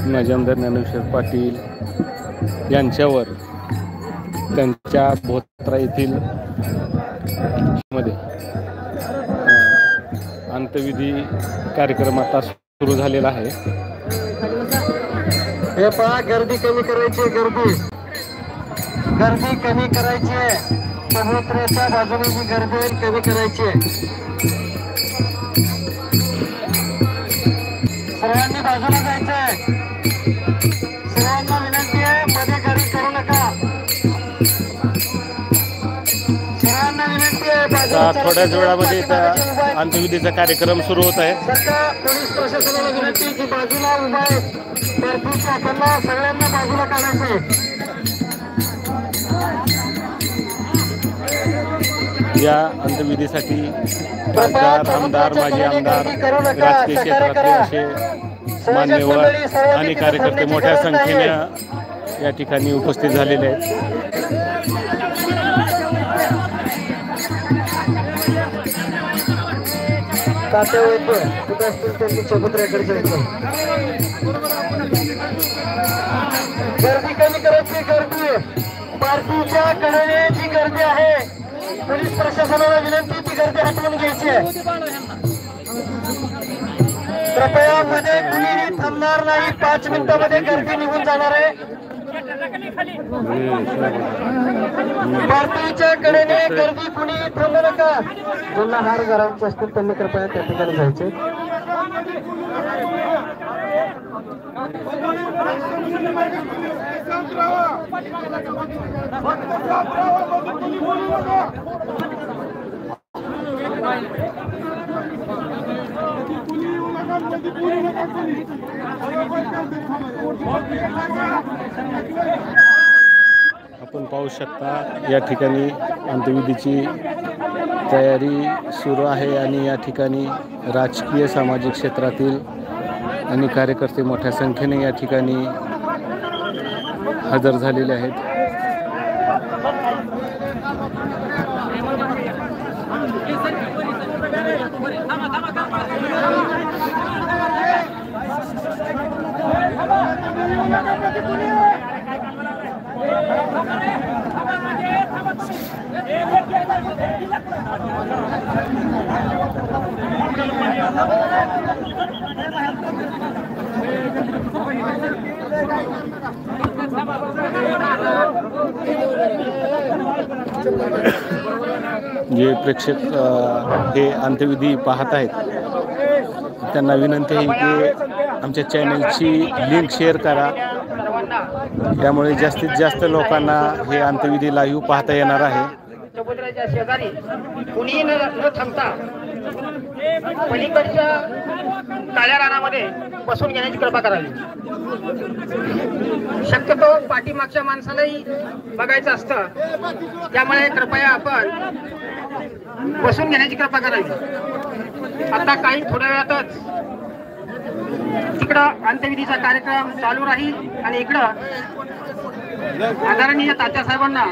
माजी आमदार ज्ञानेश्वर पाटील यांच्यावर त्यांच्या भोत्रा येथील मध्ये अंत्यविधी कार्यक्रम आता सुरू झालेला आहे। हे पहा, गर्दी कमी करायची, गर्दी कमी करायची आहे। चबुतऱ्याच्या बाजूने जी गर्दी आहे कमी करायची आहे। सर्वांनी बाजूला जायचं आहे। सर्वांना विनंती आहे, मध्ये गर्दी करू नका। सर्वांना विनंती आहे, थोड्याच वेळामध्ये अंत्यविधीचा कार्यक्रम सुरू होत आहे। पोलीस प्रशासनाला विनंती की बाजूला उभा आहे त्यांना सगळ्यांना बाजूला काढायचं। या अंत्यविधीसाठी खासदार, आमदार, माजी आमदार, राजकीय क्षेत्रातले असे मान्यवर आणि कार्यकर्ते मोठ्या संख्येने या ठिकाणी उपस्थित झालेले आहेत। गर्दी कमी करायची, गर्दी पार्टीच्या कडेने जी गर्दी आहे पोलीस प्रशासनाला विनंती ती गर्दी हटवून घ्यायची आहे। कृपया मध्ये कुणी थांबणार नाही, 5 मिनिटांमध्ये गर्दी निघून जाणार आहे। पार्टीच्या कडेने गर्दी कुणी थांबू नका। ज्यांना हार घरांचे असतील त्यांनी कृपया त्या ठिकाणी जायचे। आपण पाहू शकता या ठिकाणी अंत्यविधीची तयारी सुरू आहे आणि या ठिकाणी राजकीय सामाजिक क्षेत्रातील आणि कार्यकर्ते मोठ्या संख्येने या ठिकाणी हजर झालेले आहेत। जे प्रेक्षक हे अंत्यविधी पाहत आहेत त्यांना विनंती आहे की आमच्या चॅनलची लिंक शेअर करा, त्यामुळे जास्तीत जास्त लोकांना हे अंत्यविधी लाईव्ह पाहता येणार आहे। चबुतऱ्याच्या शेजारी कुणीही न थांबता पलीकडच्या काळ्या रानामध्ये बसून घेण्याची कृपा करावी। शक्यतो पाठीमागच्या माणसालाही बघायचं असतं, त्यामुळे कृपया आपण बसून घेण्याची कृपा करावी। आता काही थोड्या वेळातच तिकडं अंत्यविधीचा कार्यक्रम चालू राहील आणि इकडं आदरणीय तात्यासाहेबांना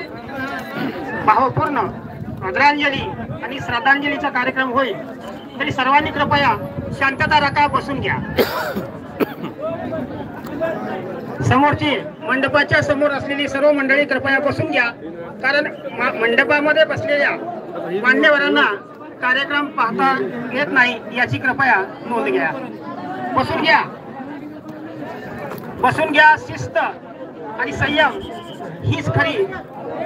भावपूर्ण आदरांजली आणि श्रद्धांजलीचा कार्यक्रम होईल। तरी सर्वांनी कृपया शांतता राखा, बसून घ्या। समोरची मंडपाच्या समोर असलेली सर्व मंडळी कृपया बसून घ्या, कारण मंडपामध्ये बसलेल्या मान्यवरांना कार्यक्रम पाहता येत नाही याची कृपया नोंद घ्या। बसून घ्या, बसून घ्या। शिस्त आणि संयम हीच खरी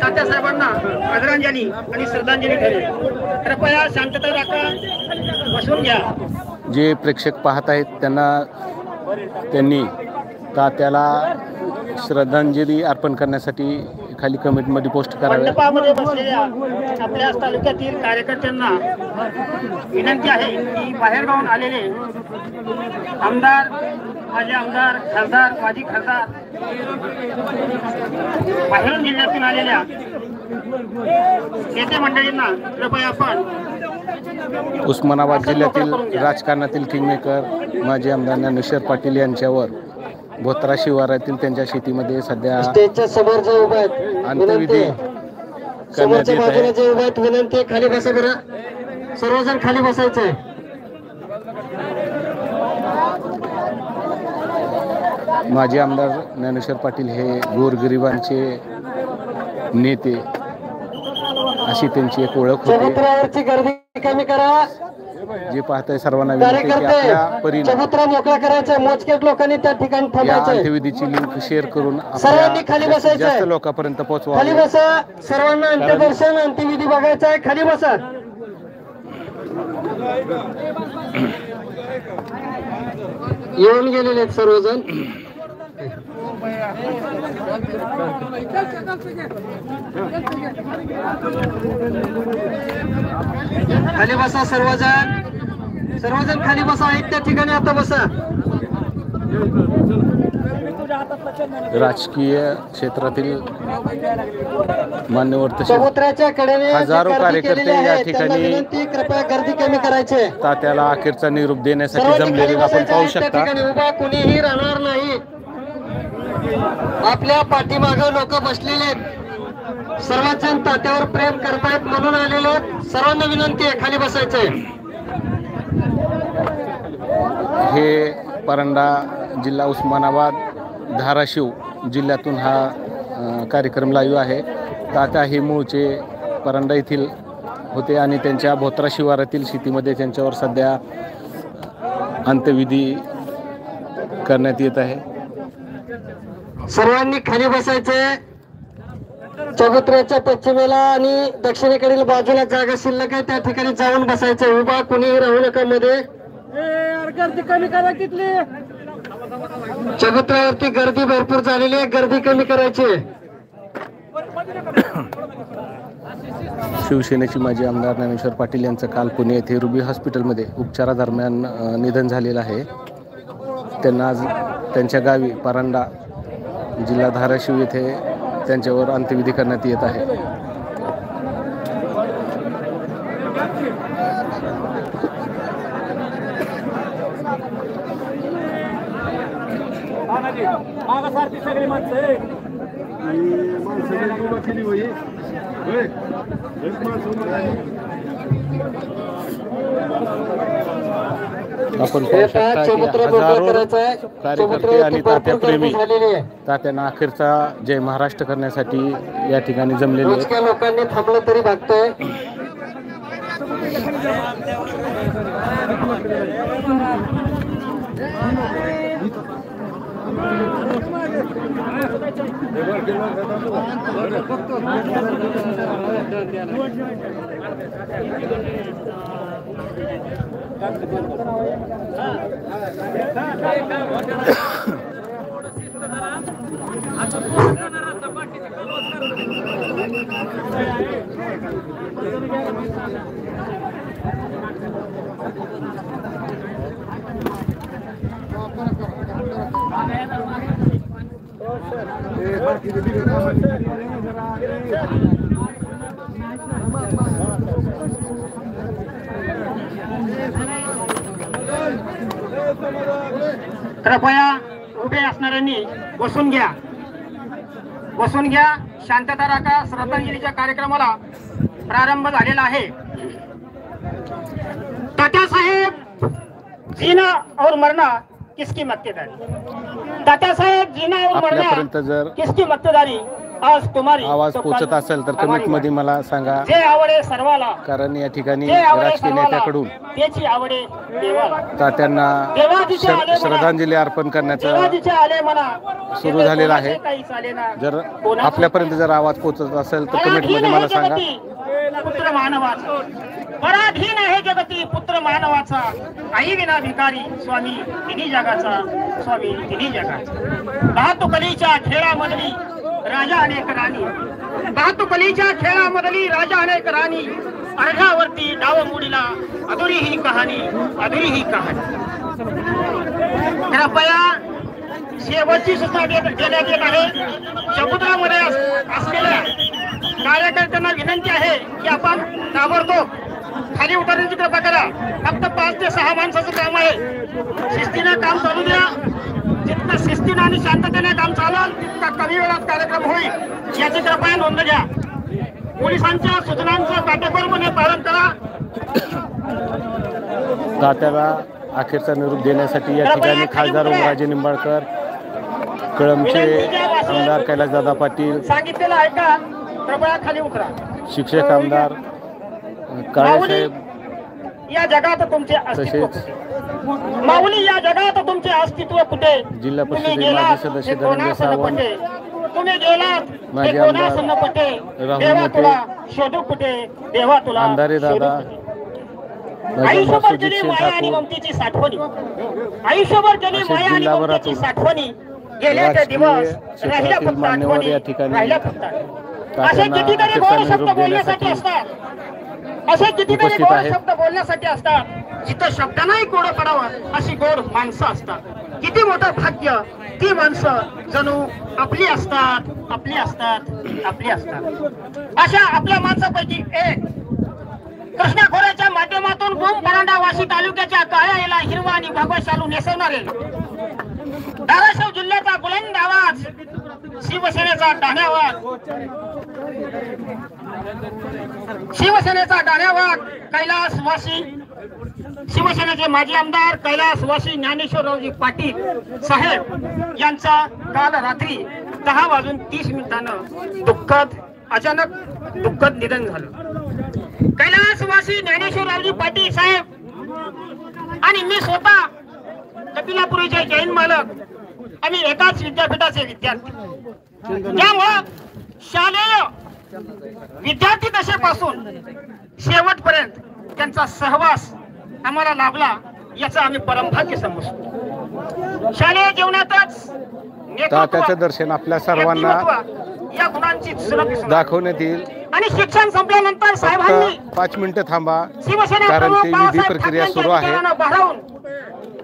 तात्यासाहेबांना आदरांजली आणि श्रद्धांजली ठरेल। कृपया शांतता राखा, बसून घ्या। जे प्रेक्षक पाहत आहेत त्यांनी तात्याला श्रद्धांजली अर्पण करण्यासाठी खाली कमेंटमध्ये पोस्ट करावे। मंडपामध्ये बसलेल्या आपल्या तालुक्यातील कार्यकर्त्यांना विनंती आहे की बाहेरगावून आलेले आमदार, माजी आमदार, खासदार, माजी खासदार, बाहेरून जिल्ह्यातून आलेल्या नेते मंडळींना कृपया आपण उस्मानाबाद जिल्ह्यातील राजकारणातील किंगमेकर माजी आमदार ज्ञानेश्वर पाटील यांच्यावर भोत्रा शिवारातील त्यांच्या शेतीमध्ये सध्या स्टेजच्या समोर जे उभे आहेत अंत्यविधी समोरच्या बाजूला जे उभे आहेत विनंती खाली बसा बरं, सर्वजण खाली बसायचंय। माजी आमदार ज्ञानेश्वर पाटील हे गोरगरिबांचे नेते अशी त्यांची एक ओळख होती. चबुतऱ्यावरची गर्दी कमी करा. जे पाहताय सर्वांना विनंती आहे की आपल्या परीने चबुतरा मोकळा करायचा. मोजकेच लोकांनी त्या ठिकाणी या थांबायचे. अंत्यविधीची लिंक शेअर करून सर्वांनी खाली आपल्या बसायचंय. जास्त लोकांपर्यंत पोहोचवा. खाली बसा. सर्वांना अंत्यदर्शन अंत्यविधी बघायचा आहे. खाली बसा. येऊन गेलेले आहेत सर्वजण. खाली बसा सर्वजण. सर्वजण खाली बसा. एक त्या ठिकाणी आता बसा. राजकीय क्षेत्रातील मान्यवर तसेच चबुतऱ्याच्या कडेने हजारो कार्यकर्ते या ठिकाणी विनंती कृपया गर्दी कमी करायची. तात्याला अखेरचा निरोप देण्यासाठी सर्वांनी खाली जमलेले आपण बसायचं पाहू आहे. त्या शकता. ठिकाणी उभा कुणीही राहणार नाही. आपल्या पाठीमागे लोक बसलेले आहेत. सर्वजण तात्यावर प्रेम करतायत म्हणून आलेले आहेत. सर्वांना विनंती आहे खाली बसायचंय. हे परांडा जिल्हा उस्मानाबाद धाराशिव जिल्ह्यातून हा कार्यक्रम लाईव्ह आहे. तात्या हे मूळचे परांडा येथील होते आणि त्यांच्या भोत्रा शिवारातील शेतीमध्ये त्यांच्यावर सध्या अंत्यविधी करण्यात येत आहे. सर्वांनी खाली बसायचंय. चबुतऱ्याच्या पश्चिमेला आणि दक्षिणेकडील बाजूला जागा शिल्लक आहे. त्या ठिकाणी जाऊन बसायचं. उभा कुणीही राहू नका मध्ये. गर्दी कमी करा. तिथली चबुतऱ्यावरती गर्दी भरपूर झालेली आहे. गर्दी कमी करायची. शिवसेनेचे माजी आमदार ज्ञानेश्वर पाटील यांचं काल पुणे येथे रुबी हॉस्पिटलमध्ये उपचारादरम्यान निधन झालेलं आहे. त्यांना आज त्यांच्या गावी परांडा जिल्हा धाराशिव येथे त्यांच्यावर अंत्यविधी करण्यात येत आहे. आपण पाहू शकता की हजारो कार्यकर्ते आणि तात्याप्रेमी तात्यांना अखेरचा जय महाराष्ट्र करण्यासाठी या ठिकाणी जमलेले आहेत. लोकांनी थांबलं तरी भागतंय. कृपया उभे असणाऱ्यांनी बसून घ्या. बसून घ्या. शांतता राखा. श्रद्धांजलीच्या कार्यक्रमाला प्रारंभ झालेला आहे. तात्यासाहेब जीना और मरना किसकी मक्तेदारी. तात्यासाहेब जीना और आपल्यापर्यंत मरना जर किसकी मक्तेदारी. आज तुम्हारी आवाज पोहोचत असेल तर कमेंट मध्ये मला सांगा. जे आवडे सर्वाला. कारण या ठिकाणी जे आवडे राजकीय सर्वाला. नेत्याकडून त्याची आवडे देवाला. तात्यांना देवाजीचे आले म्हणा. श्रद्धांजली अर्पण करण्याचं देवाजीचे आले म्हणा. सुरू झालेलं आहे. काही चालेना. जर आपल्यापर्यंत जर आवाज पोहोचत असेल तर कमेंट मध्ये मला सांगा. पुत्र मानवाचा पराधीन आहे जगती. पुत्र मानवाचा आई विना भिकारी. स्वामी तिन्ही जगाचा. स्वामी तिन्ही जगाचा. भातुकलीच्या खेळामधली राजा अनेक राणी. भातुकलीच्या खेळामधली राजा अनेक राणी. अर्ध्यावरती डाव मुडीला अधुरी ही कहाणी. अधुरी ही कहाणी. कृपया शेवटची सूचना देण्यात येत आहे. समुद्रामध्ये असलेल्या कार्यकर्त्यांना विनंती आहे की आपण ताबडतोब खाली उतरण्याची कृपा करा. फक्त 5 ते 6 माणसाचं काम आहे. शिस्तीनं काम चालू द्या. जितकं शिस्तीनं आणि शांततेने काम चालल तितका कमी वेळात कार्यक्रम होईल याची कृपया नोंद घ्या. पोलिसांच्या सूचनांचं काटेकोरपणे पालन करा. तात्याला अखेरचा निरोप देण्यासाठी या ठिकाणी खासदार ओमराजे निंबाळकर कळमचे विनंतीच्या वाचून आमदार कैलासदादा पाटील, सांगितलेलं ऐका, कृपया खाली उतरा. शिक्षक आमदार काळेसाहेब, या जगात तुमचे अस्तित्व तसेच कुठे? माऊली, या जगात तुमचे अस्तित्व कुठे? जिल्हा तुम्ही परिषदेचे गेलात, माजी सदस्य हे धनंजय कोणास न सावंत, पटे. तुम्ही गेलात, हे माजी कोणास आमदार न पटे. राहुल देवा मोठे, तुला शोधू कुठे? देवा तुला अंधारे शोधू दादा, कुठे? माजी आयुष्यभर आमदार सुजित केली सिंह माया आणि ठाकूर, ममतेची साठवणी. आयुष्यभर केली असेच माया आणि जिल्हाभरातून ममतेची साठवणी. गेले ते राजकीय दिवस राहिल्या क्षेत्रातील फक्त मान्यवर आठवणी, या ठिकाणी राहिल्या फक्त आठवणी. असे तात्यांना कितीतरी अखेरचा गोड निरोप शब्द बोलण्यासाठी देण्यासाठी असतात. असे कितीतरी उपस्थित गोड आहेत. शब्द बोलण्यासाठी असतात. जिथं शब्दांनाही गोड पडावं अशी गोड माणसं असतात. किती मोठं भाग्य, ती माणसं जणू आपली असतात, आपली असतात, आपली असतात. अशा आपल्या माणसापैकी एक कृष्णा खोऱ्याच्या माध्यमातून भूम परांडा वाशी तालुक्याच्या काळ्याला हिरवा आणि भगवा शालू नेसवणारे, धाराशिव जिल्ह्याचा बुलंद आवाज, शिवसेनेचा डाण्यावाद, शिवसेनेचा डाण्यावाद कैलासवासी, शिवसेनेचे माजी आमदार कैलासवासी ज्ञानेश्वररावजी पाटील साहेब यांचा काल रात्री 10:30 अचानक दुःखद निधन झालं. कैलासवासी ज्ञानेश्वररावजी पाटील साहेब आणि मी स्वतः कपिलापुरीचे जैन मालक, आम्ही एकाच विद्यापीठाचे विद्यार्थी. त्यामुळं शालेय विद्यार्थी दशेपासून शेवटपर्यंत त्यांचा सहवास आम्हाला लाभला, याचं आम्ही परमभाग्य समजतो. शालेय जीवनातच तात्याचं दर्शन आपल्या सर्वांना या गुणांची दाखवण्यात येईल. आणि शिक्षण संपल्यानंतर साहेबांनी फक्त 5 मिनिटं थांबा, शिवसेना कारण प्रमुख ती विधी बाळासाहेब प्रक्रिया ठाकरेंच्या सुरू आहे. विचारांना भारावून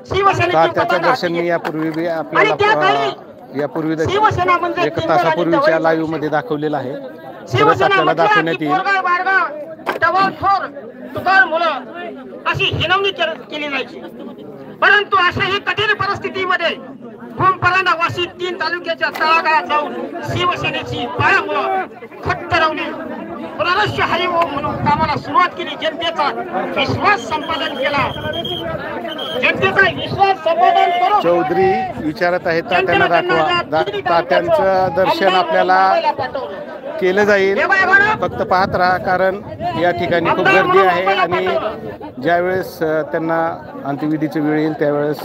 शिवसेनेची तात्याचं पताका दर्शन मी हाती यापूर्वी आणि त्या आपल्याला काळी यापूर्वी शिवसेना म्हणजे 1 तासापूर्वीच्या लाईव्ह मध्ये दाखवलेलं आहे. परत आपल्याला दाखवण्यात येईल. तुकार मुलं अशी हिनवणी केली जायची. परंतु अशाही कठीण परिस्थितीमध्ये भूम परांडा वाशी 3 तालुक्याच्या तळागाळात जाऊन शिवसेनेची पायामुळं खट्ट रवली, पुनरश्य हरिओम म्हणून कामाला सुरुवात केली. जनतेचा विश्वास संपादन केला. जनतेचा विश्वास संपादन करून चौधरी विचारत आहेत तात्यांना दाखवा. तात्यांचं दर्शन आपल्याला केलं जाईल. फक्त पाहत राहा, कारण या ठिकाणी खूप गर्दी आहे आणि ज्यावेळेस त्यांना अंत्यविधीची वेळ येईल त्यावेळेस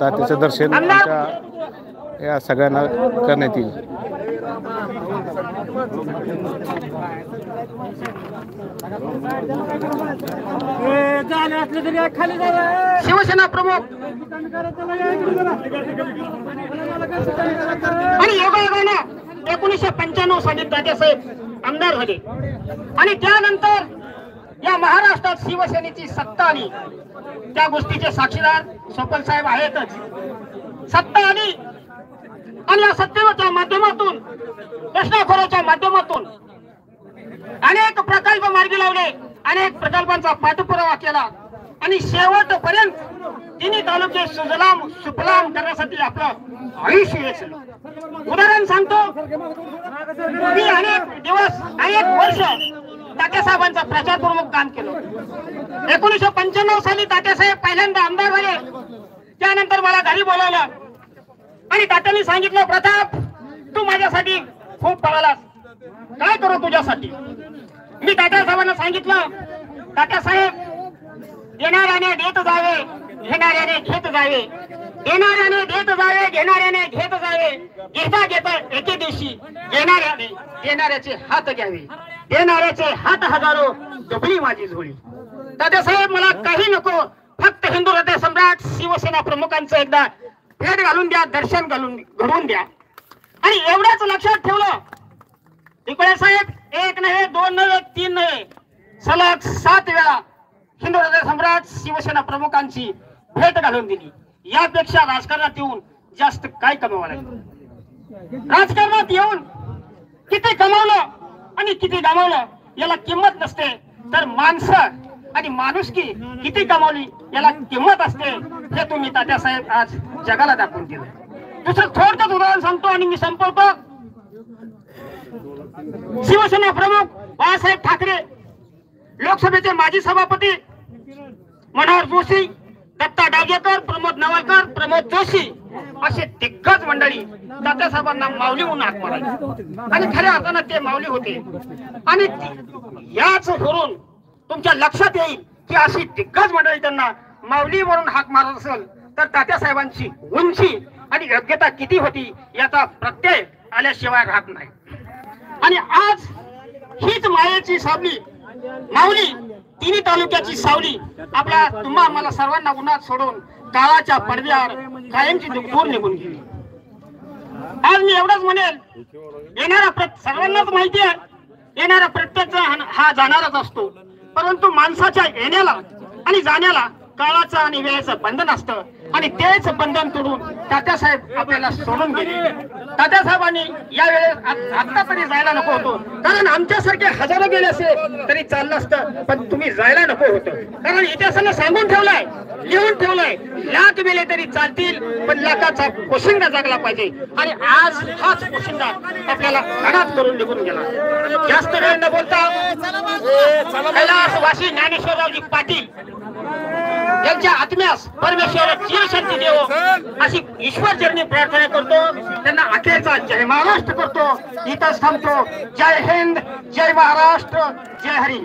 तात्याचं दर्शन आमच्या या सगळ्यांना करण्यात येईल. शिवसेना प्रमुख आणि योगायोगानं 1995 साली तात्यासाहेब आमदार झाले आणि त्यानंतर या महाराष्ट्रात शिवसेनेची सत्ता आली. त्या गोष्टीचे साक्षीदार सोपल साहेब आहेतच. सत्ता आली आणि या सत्तेच्या माध्यमातून, कृष्णा खोऱ्याच्या माध्यमातून अनेक प्रकल्प मार्गी लावले, अनेक प्रकल्पांचा पाठपुरावा केला आणि शेवटपर्यंत 3 तालुके सुजलाम सुफलाम करण्यासाठी आपलं आयुष्य वेचलं. उदाहरण सांगतो, मी अनेक दिवस, अनेक वर्ष तात्यासाहेबांचा प्रचार प्रमुख काम केलं. 1995 साली तात्यासाहेब पहिल्यांदा आमदार झाले. त्यानंतर मला घरी बोलावलं आणि तात्यांनी सांगितलं, प्रताप तू माझ्यासाठी खूप पळालास, काय करू तुझ्यासाठी. मी तात्यासाहेबांना सांगितलं, तात्यासाहेब येणाऱ्याने देत जावे, घेणाऱ्याने घेत जावे, येणाऱ्याने देत जावे, घेणाऱ्याने घेत जावे, घेता घेता एके दिवशी येणाऱ्याने देणाऱ्याचे हात घ्यावे, देणाऱ्याचे हात हजारो, डबली माझी झोळी. दादासाहेब मला काही नको, फक्त हिंदू हृदय सम्राट शिवसेना प्रमुखांचं एकदा भेट घालून द्या, दर्शन घडवून द्या. आणि एवढ्याच लक्षात ठेवलं, इकडे साहेब 1 नव्हे, 2 नव्हे, 3 नव्हे, सलग 7 वेळा हिंदू हृदय सम्राट शिवसेना प्रमुखांची भेट घालून दिली. यापेक्षा राजकारणात येऊन जास्त काय कमवावं लागेल. राजकारणात येऊन किती कमावलं आणि किती गमावलं याला किंमत नसते, तर माणसं आणि माणुसकी किती कमावली याला किंमत असते. हे तुम्ही तात्यासाहेब आज जगाला दाखवून दिलं. दुसरं थोडक्यात उदाहरण सांगतो आणि मी संपवतो. शिवसेना प्रमुख बाळासाहेब ठाकरे, लोकसभेचे माजी सभापती मनोहर जोशी, दत्ता डागेकर, प्रमोद नवलकर, प्रमोद जोशी असे दिग्गज मंडळी तात्यासाहेबांना माऊली म्हणून हाक मारायचे आणि खऱ्या अर्थानं ते माऊली होते. आणि याच वरून तुमच्या लक्षात येईल की अशी दिग्गज मंडळी त्यांना माऊली म्हणून हाक मारत असेल तर तात्यासाहेबांची उंची आणि योग्यता किती होती याचा प्रत्यय आल्याशिवाय राहत नाही. आणि आज हीच मायेची सावली माऊली तिन्ही तालुक्याची सावली आपल्या तुम्हा आम्हाला सर्वांना उन्हात सोडून काळाच्या पडद्यावर कायमची दूर निघून गेली. आज मी एवढंच म्हणेल, येणारा सर्वांनाच माहिती आहे येणारा प्रत्येक जण हा जाणारच असतो, परंतु माणसाच्या येण्याला आणि जाण्याला काळाचं आणि वेळेचं बंधन असतं आणि तेच बंधन तोडून तात्यासाहेब आपल्याला सोडून गेले. तात्यासाहेबांनी या वेळेस आता तरी जायला नको होतो, कारण आमच्यासारखे हजारो गेले असेल तरी चाललं असतं, पण तुम्ही जायला नको होतं. कारण इतिहासानं सांगून ठेवलाय, लिहून ठेवलाय, लाख मेले तरी चालतील पण लाखाचा पोशिंदा जगला पाहिजे. आणि आज हाच पोशिंदा आपल्याला अनाथ करून निघून गेला. जास्त वेळ न बोलता कैलासवासी ज्ञानेश्वररावजी पाटील यांच्या आत्म्यास परमेश्वर जीवशांती देवो अशी ईश्वर चरणी प्रार्थना करतो. त्यांना अखेरचा जय महाराष्ट्र करतो. इथंच थांबतो. जय हिंद, जय महाराष्ट्र, जय हरी.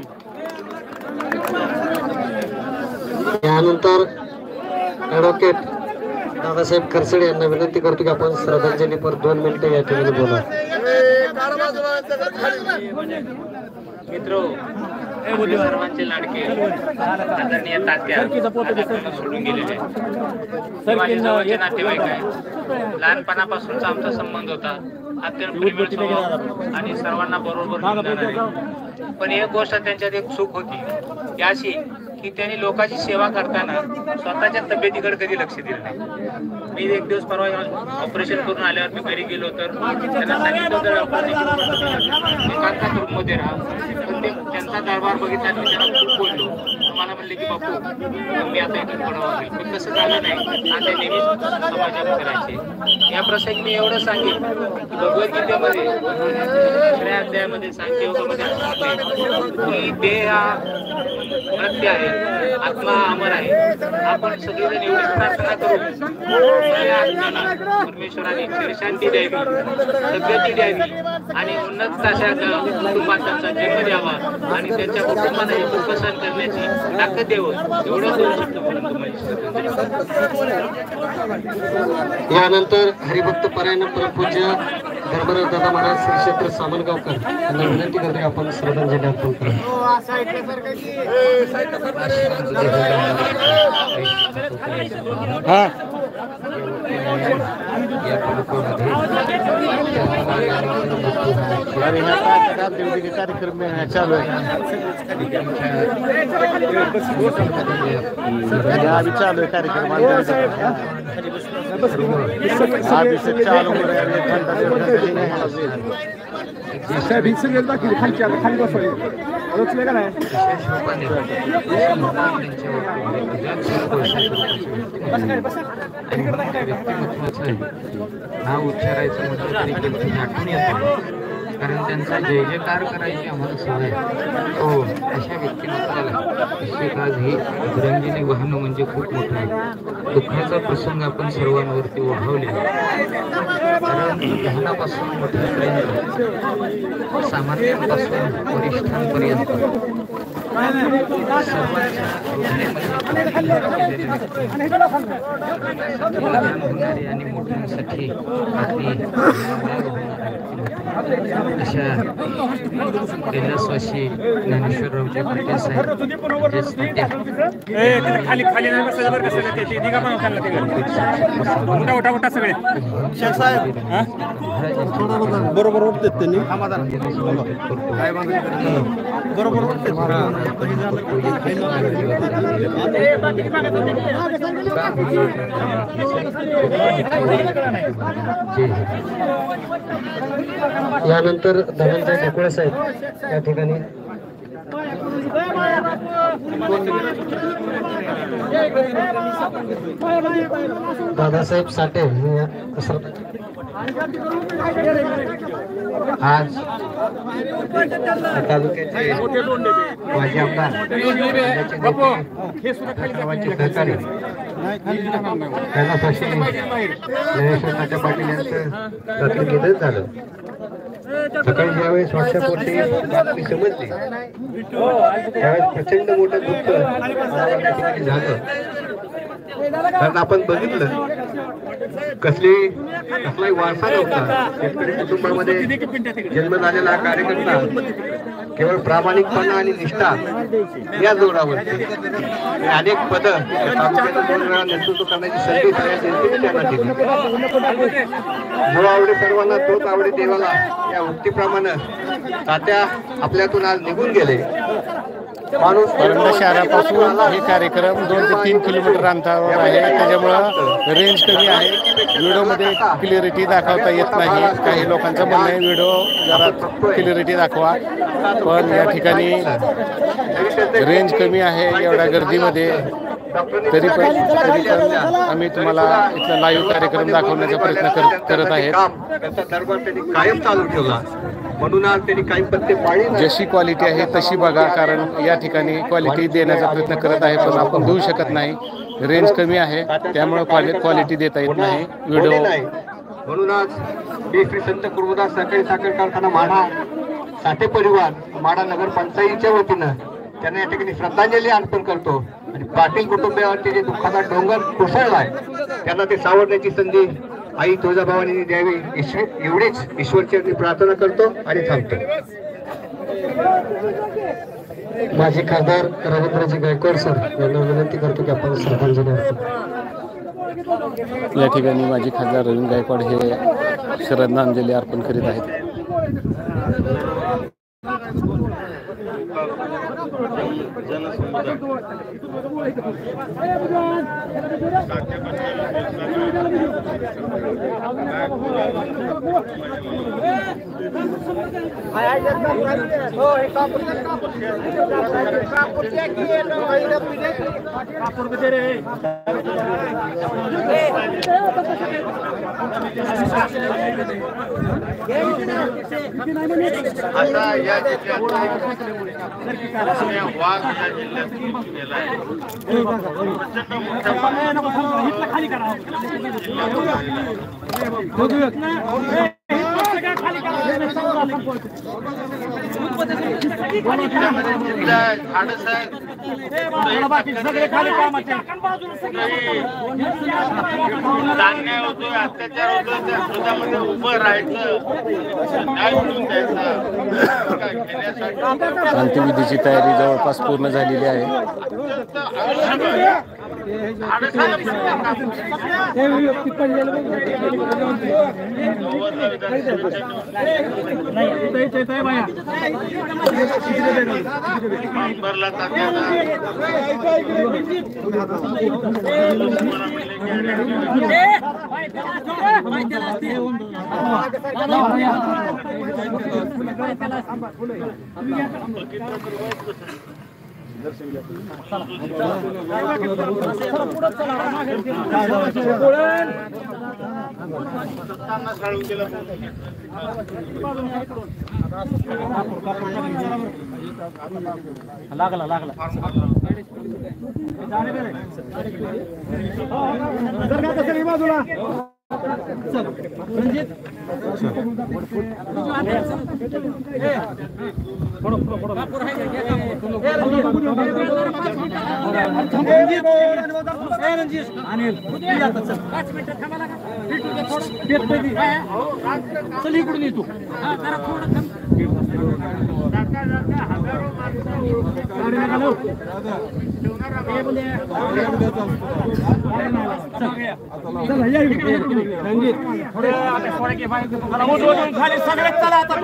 यानंतर ऍडव्होकेट दादासाहेब खरसडे यांना विनंती करतो की आपण श्रद्धांजली पर 2 मिनिटे या ठिकाणी बोला. मित्रो, सर्वांचे लाडके आदरणीय तात्या सोडून गेलेले माझे जवळचे नातेवाईक आहे. लहानपणापासूनचा आमचा संबंध होता, अत्यंत प्रेमळ स्वभाव आणि सर्वांना बरोबर घेऊन जाणारे. पण एक गोष्ट त्यांच्यात एक चूक होती ती अशी की त्यांनी लोकांची सेवा करताना स्वतःच्या तब्येतीकडे कधी लक्ष दिलं नाही. मी एक दिवस परवा ऑपरेशन करून आल्यावर मी घरी गेलो तर त्यांना सांगितलं होतं डॉक्टरने एकांतात रूममध्ये राहा. पण ते त्यांचा दरबार बघितला मी त्यांना खूप बोललो. मला म्हणले की बापू मी आता इथून पडावं लागेल, पण तसं झालं नाही. आणि ते नेहमीच समाजामध्ये राहायचे. या प्रसंगी मी एवढं सांगेन की भगवद्गीतेमध्ये 3 अध्यायामध्ये सांख्ययोगामध्ये की देह हा मृत्यू आहे, आत्मा अमर आहे. आपण सगळेजण एवढीच प्रार्थना करू परमेश्वराने चिरशांती द्यावी, सद्गती द्यावी आणि उन्नत अशा कुटुंबात त्यांचा जन्म द्यावा आणि त्यांच्या कुटुंबाला हे दुःख सहन करण्याची ताकद द्यावं. एवढं करू शकतो. यानंतर हरिभक्त परायण परमपूज्य धर्मराज दादा महाराज श्री क्षेत्र सामनगावकर यांना विनंती करतो की आपण श्रद्धांजली अर्पण करू. कार्यक्रम चालू आहे, अभी चालू आहे कार्यक्रम. अभिषेक चालू हो रहा है, 1 घंटा 1.5 घंटे खाली बसवले का नाही. नाव उच्चारायचं म्हटलं तरी त्यांची आठवण येते, कारण त्यांचा जय जयकार करायची आम्हाला सवय. हो, अशा व्यक्तिमत्वाला प्रत्येकाज ही आदरांजली वाहनं म्हणजे खूप मोठं आहे. दुःखाचा प्रसंग आपण सर्वांवरती ओढावले, कारण लहानापासून मोठ्यापर्यंत सामान्यांपासून वरिष्ठांपर्यंत सर्वांच्या होणारे आणि मोठ्यांसाठी अशा कैलासवासी ज्ञानेश्वररावजी पाटील साहेब बरोबर वाटतात त्यांनी बरोबर यानंतर धनंजय ढोकळे साहेब या ठिकाणी दादासाहेब साठे आज तालुक्याचे माजी आमदार सहकारी त्यांना फाशी ज्ञानेश्वर पाटील यांचं रात्री निधन झालं. सकाळी ज्यावेळेस व्हॉट्सअपवरती बातमी समजली त्यावेळेस प्रचंड मोठं दुःख आम्हाला त्या ठिकाणी झालं. कारण आपण बघितलं कसलाही वारसा नव्हता. शेतकरी कुटुंबामध्ये जन्म झालेला हा कार्यकर्ता केवळ प्रामाणिकपणा आणि निष्ठा या जोरावर अनेक पद तालुक्याचं 2 वेळा नेतृत्व करण्याची संधी त्यांना दिली. जो आवडे सर्वांना तोच आवडे देवाला या उक्तीप्रमाणे तात्या आपल्यातून आज निघून गेले. परंडा शहरापासून हे कार्यक्रम 2 ते 3 किलोमीटर अंतरावर आहे. त्याच्यामुळं रेंज कमी आहे. व्हिडिओमध्ये क्लिअरिटी दाखवता येत नाही. काही लोकांचं म्हणणं आहे व्हिडिओ जरा क्लिअरिटी दाखवा, पण या ठिकाणी रेंज कमी आहे एवढ्या गर्दीमध्ये. तरी पण आम्ही तुम्हाला इथला लाईव्ह कार्यक्रम दाखवण्याचा प्रयत्न करत आहेत. दरबार त्यांनी कायम चालू ठेवला म्हणून आज त्यांनी काही पत्ते पाळले. जशी क्वालिटी आहे तशी बघा, कारण या ठिकाणी क्वालिटी देण्याचा प्रयत्न करत आहे पण आपण देऊ शकत नाही. रेंज कमी आहे त्यामुळे क्वालिटी देता येत नाही व्हिडिओ. म्हणून आज श्री संत कुर्मदास सहकारी साखर कारखाना माढा साठे परिवार माढा नगर पंचायतीच्या वतीनं त्यांना या ठिकाणी श्रद्धांजली अर्पण करतो. आणि पाटील कुटुंबियावरती जे दुःखाचा डोंगर कोसळलाय त्यांना ते सावरण्याची संधी आई तुळजाभवानीने द्यावी एवढीच ईश्वरचरणी प्रार्थना करतो आणि थांबतो. माजी खासदार रवींद्रजी गायकवाड सर यांना विनंती करतो की आपण श्रद्धांजली अर्पण. या ठिकाणी माजी खासदार रवींद्र गायकवाड हे श्रद्धांजली अर्पण करीत आहेत. असा या वाघ या जिल्ह्यात गेला आहे. धान्य होतोय, अत्याचार होतोय, त्या दुधामध्ये उभं राहायचं, अंत्यविधीची तयारी जवळपास पूर्ण झालेली आहे. लागला लागला बाजूला रणजित चल इकडून येतो सगळ्यात चला आता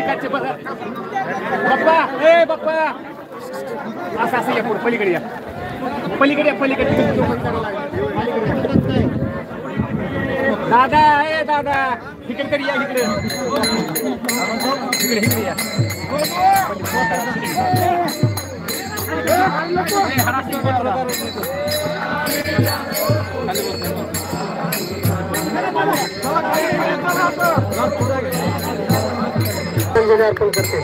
तिकडचे बाप्पा ए बाप्पा असं असं या पलीकडे या पलीकडे या पलीकडे दादा ए दादा इकडे तरी या इकडे इकडे इकडे या अर्पण करते.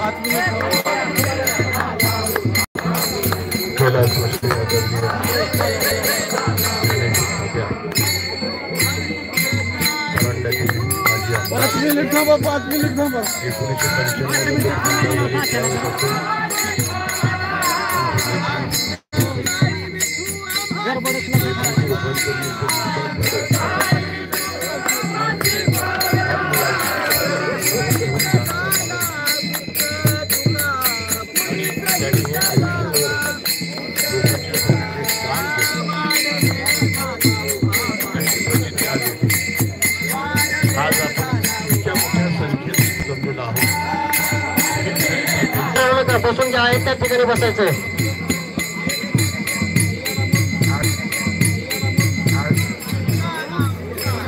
बसून जे आहे त्या ठिकाणी बसायचंय.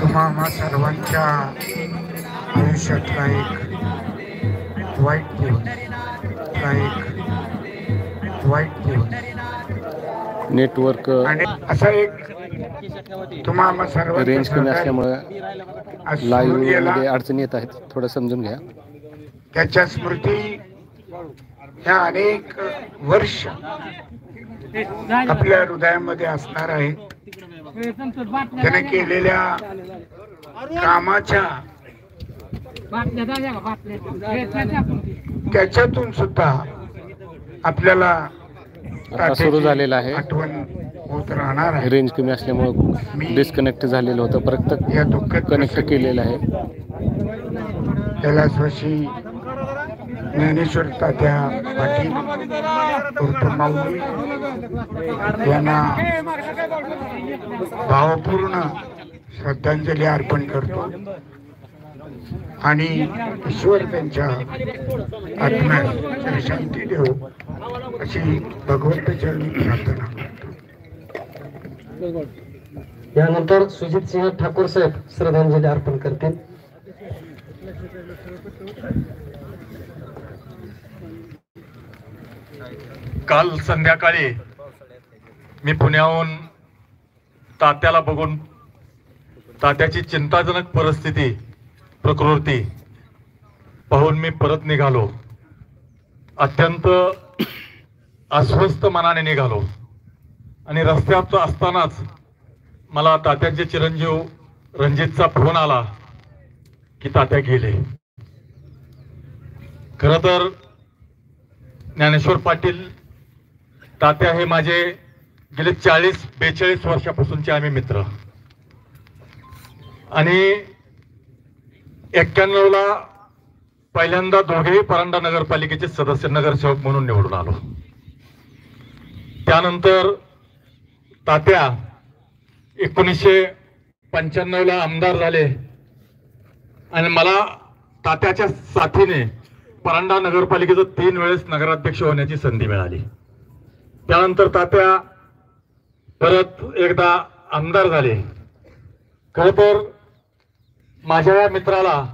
तुम्हा सर्वांच्या आयुष्यातला एक वाईट दिवस, नेटवर्क आणि असा एक तुम्हा सर्वांच्या रेंज कमी असल्यामुळे लाईव्ह मध्ये अडचणी येत आहेत. थोडं समजून घ्या. त्याच्या स्मृती ह्या अनेक वर्ष आपल्या हृदयामध्ये असणार आहे. त्याने केलेल्या कामाच्या त्याच्यातून सुद्धा आपल्याला आता सुरू झालेला आहे. आठवण होत राहणार आहे. रेंज कमी असल्यामुळे डिस्कनेक्ट झालेलं होतं, परत या दुःखद कनेक्ट केलेलं आहे. त्याला स्वशी ज्ञानेश्वर तात्या पाटील उर्फ माऊली यांना भावपूर्ण श्रद्धांजली अर्पण करतो आणि ईश्वर त्यांच्या आत्म्यास शांती देव अशी भगवंताचरणी प्रार्थना करतो. यानंतर सुजित सिंह ठाकूर साहेब श्रद्धांजली अर्पण करतील. काल संध्याकाळी मी पुण्याहून तात्याला बघून तात्याची चिंताजनक प्रकृती पाहून मी परत निघालो. अत्यंत अस्वस्थ मनाने निघालो आणि रस्त्यात असतानाच मला तात्याचे चिरंजीव रणजितचा फोन आला की तात्या गेले. खरं तर ज्ञानेश्वर पाटील तात्या हे माझे गेले 40-42 वर्षापासूनचे आम्ही मित्र आणि 91ला पहिल्यांदा दोघेही परांडा नगरपालिकेचे सदस्य नगरसेवक म्हणून निवडून आलो. त्यानंतर तात्या 1995ला आमदार झाले आणि मला तात्याच्या साथीने परांडा नगरपालिकेचं 3 वेळेस नगराध्यक्ष होण्याची संधी मिळाली. त्यानंतर तात्या परत एकदा आमदार झाले. खरं तर माझ्या या मित्राला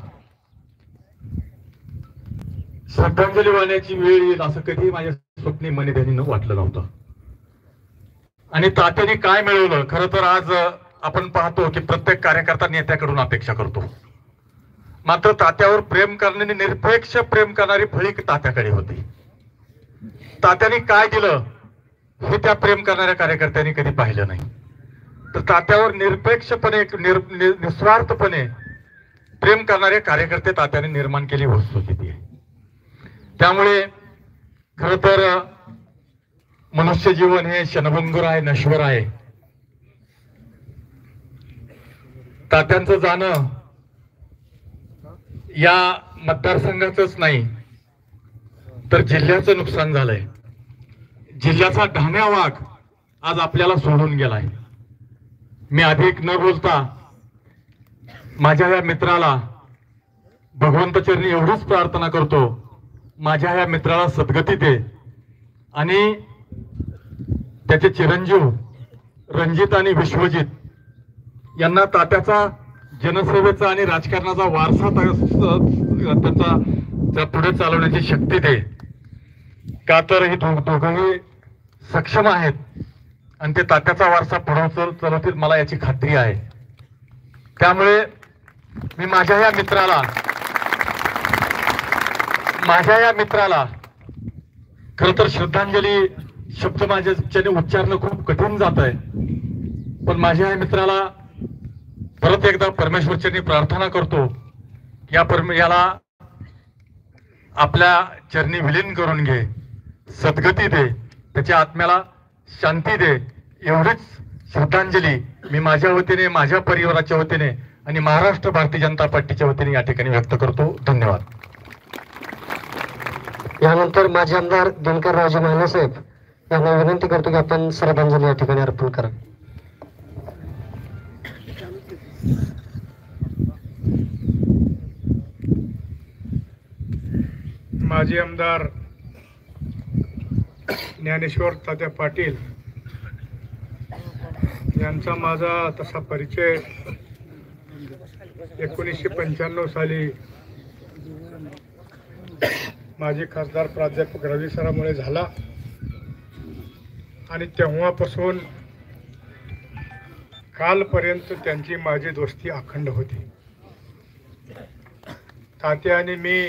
श्रद्धांजली वाहण्याची वेळ येईल असं कधी माझ्या स्वप्नी मनी त्यांनी वाटलं नव्हतं. आणि तात्याने काय मिळवलं, खरं तर आज आपण पाहतो की प्रत्येक कार्यकर्ता नेत्याकडून अपेक्षा करतो. मात्र तात्यावर प्रेम करणारी, निरपेक्ष प्रेम करणारी फळी तात्याकडे होती. तात्याने काय दिलं हे त्या प्रेम करणाऱ्या कार्यकर्त्यांनी कधी पाहिलं नाही. तर तात्यावर निरपेक्षपणे निस्वार्थपणे प्रेम करणारे कार्यकर्ते तात्याने निर्माण केली वस्तुस्थिती आहे. त्यामुळे खरं तर मनुष्य जीवन हे क्षणभंगुर आहे, नश्वर आहे. तात्यांचं जाणं या मतदारसंघाचंच नाही तर जिल्ह्याचं नुकसान झालंय. जिल्ह्याचा ढाण्या वाघ आज आपल्याला सोडून गेलाय. मी अधिक न बोलता माझ्या या मित्राला भगवंताचरणी एवढीच प्रार्थना करतो, माझ्या या मित्राला सद्गती दे आणि त्याचे चिरंजीव रणजित आणि विश्वजित यांना तात्याचा जनसेवेचा आणि राजकारणाचा वारसा त्यांचा पुढे चालवण्याची शक्ती दे. का तर हे दोघंही सक्षम आहेत आणि ते तात्याचा वारसा पुढे चालवतील मला याची खात्री आहे. त्यामुळे मी माझ्या या मित्राला खर तर श्रद्धांजली शब्द माझ्याच्याने उच्चारणं खूप कठीण जात आहे, पण माझ्या या मित्राला परत एकदा परमेश्वरचरणी प्रार्थना करतो, याला आपल्या चरणी विलीन करून घे, सद्गती दे, त्याच्या आत्म्याला शांती दे. एवढीच श्रद्धांजली मी माझ्या वतीने, माझ्या परिवाराच्या वतीने आणि महाराष्ट्र भारतीय जनता पार्टीच्या वतीने या ठिकाणी व्यक्त करतो. धन्यवाद. यानंतर माजी आमदार दिनकररावजी माने साहेब यांना विनंती करतो की आपण श्रद्धांजली या ठिकाणी अर्पण करा. माजी आमदार ज्ञानेश्वर तात्या पाटील यांचा माझा तसा परिचय 1995 साली माजी खासदार प्राध्यापक रवी सरामुळे झाला आणि तेव्हापासून कालपर्यंत त्यांची माझी दोस्ती अखंड होती. तात्या आणि मी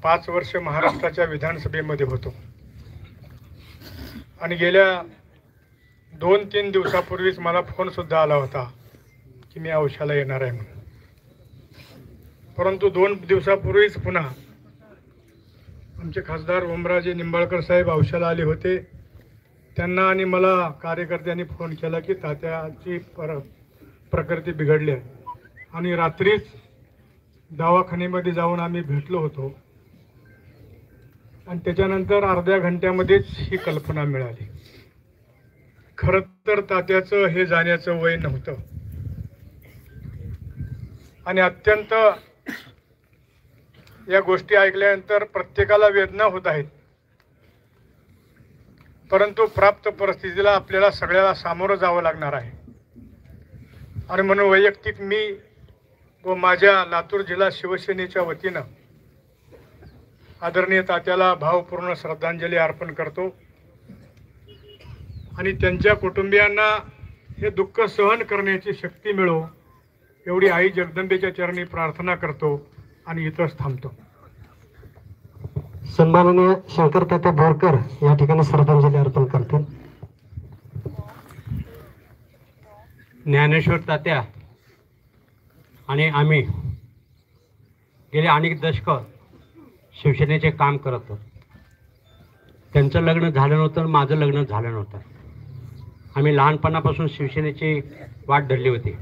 5 वर्ष महाराष्ट्राच्या विधानसभेमध्ये होतो आणि गेल्या 2-3 दिवसापूर्वीच मला फोन सुद्धा आला होता की मी औषधाला येणार आहे म्हणून. परंतु 2 दिवसापूर्वीच पुन्हा आमचे खासदार ओमराजे निंबाळकर साहेब औषधाला आले होते. त्यांना आणि मला कार्यकर्त्यांनी फोन केला की तात्याची प्रकृती बिघडली आहे आणि रात्रीच दवाखान्यामध्ये जाऊन आम्ही भेटलो होतो आणि त्याच्यानंतर अर्ध्या घंट्यामध्येच ही कल्पना मिळाली. खरं तर तात्याचं हे जाण्याचं वय नव्हतं आणि अत्यंत या गोष्टी ऐकल्यानंतर प्रत्येकाला वेदना होत आहेत, परंतु प्राप्त परिस्थितीला आपल्याला सगळ्याला सामोरं जावं लागणार आहे आणि म्हणून वैयक्तिक मी व माझ्या लातूर जिल्हा शिवसेनेच्या वतीनं आदरणीय तात्याला भावपूर्ण श्रद्धांजली अर्पण करतो आणि त्यांच्या कुटुंबियांना हे दुःख सहन करण्याची शक्ती मिळो एवढी आई जगदंबेच्या चरणी प्रार्थना करतो आणि इथंच थांबतो. सन्माननीय शंकर तात्या बोरकर या ठिकाणी श्रद्धांजली अर्पण करतील. ज्ञानेश्वर तात्या आणि आम्ही गेले अनेक दशक शिवसेनेचे काम करत होतो. त्यांचं लग्न झालं नव्हतं, माझं लग्न झालं नव्हतं. आम्ही लहानपणापासून शिवसेनेची वाट धरली होती.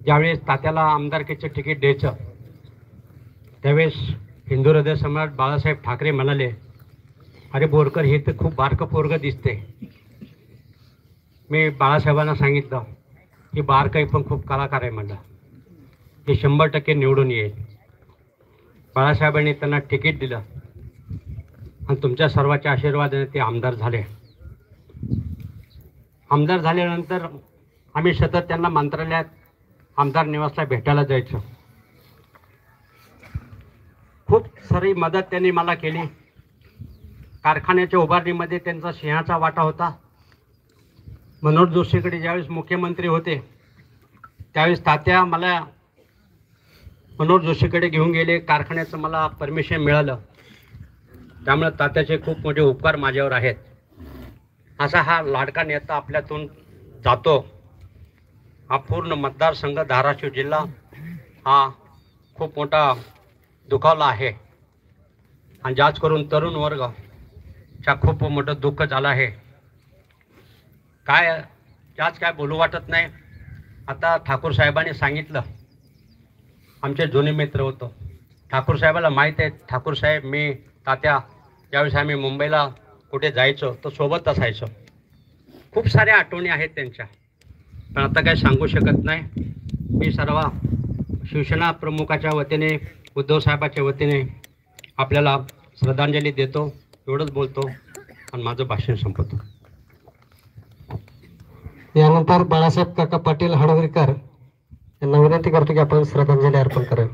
ज्यावेळेस तात्याला आमदारकीचं तिकीट द्यायचं त्यावेळेस हिंदू हृदय सम्राट बाळासाहेब ठाकरे म्हणाले, अरे बोरकर हे तर खूप बारकं पोरगं दिसते. मी बाळासाहेबांना सांगितलं की बारकाई पण खूप कलाकार आहे, म्हणलं हे 100% निवडून येईल. बाळासाहेबांनी त्यांना तिकीट दिलं आणि तुमच्या सर्वांच्या आशीर्वादाने ते आमदार झाले. आमदार झाल्यानंतर आम्ही सतत त्यांना मंत्रालयात आमदार निवासला भेटायला जायचो. खूप सारी मदत त्यांनी मला केली. कारखान्याच्या उभारणीमध्ये त्यांचा सिंहाचा वाटा होता. मनोहर जोशीकडे ज्यावेळेस मुख्यमंत्री होते त्यावेळेस तात्या मला मनोहर जोशीकडे घेऊन गेले. कारखान्याचं मला परमिशन मिळालं. त्यामुळे तात्याचे खूप मोठे उपकार माझ्यावर आहेत. असा हा लाडका नेता आपल्यातून जातो. हा पूर्ण मतदारसंघ धाराशिव जिल्हा हा खूप मोठा दुखावला आहे आणि जास्त करून तरुण वर्गच्या खूप मोठं दुःख झालं आहे. जास्त काय बोलू वाटत नाही. आता ठाकूर साहेबांनी सांगितलं, आमचे जुने मित्र होतो. ठाकूर साहेबाला माहीत आहे, ठाकूर साहेब मी तात्या ज्यावेळेस आम्ही मुंबईला कुठे जायचो तर सोबत असायचो. खूप साऱ्या आठवणी आहेत त्यांच्या, पण आता काही सांगू शकत नाही. मी सर्व शिवसेना प्रमुखाच्या वतीने, उद्धव साहेबाच्या वतीने आपल्याला श्रद्धांजली देतो. एवढंच बोलतो आणि माझं भाषण संपवतो. यानंतर बाळासाहेब काका पाटील हडवरीकर यांना विनंती करतो की आपण श्रद्धांजली अर्पण करावी.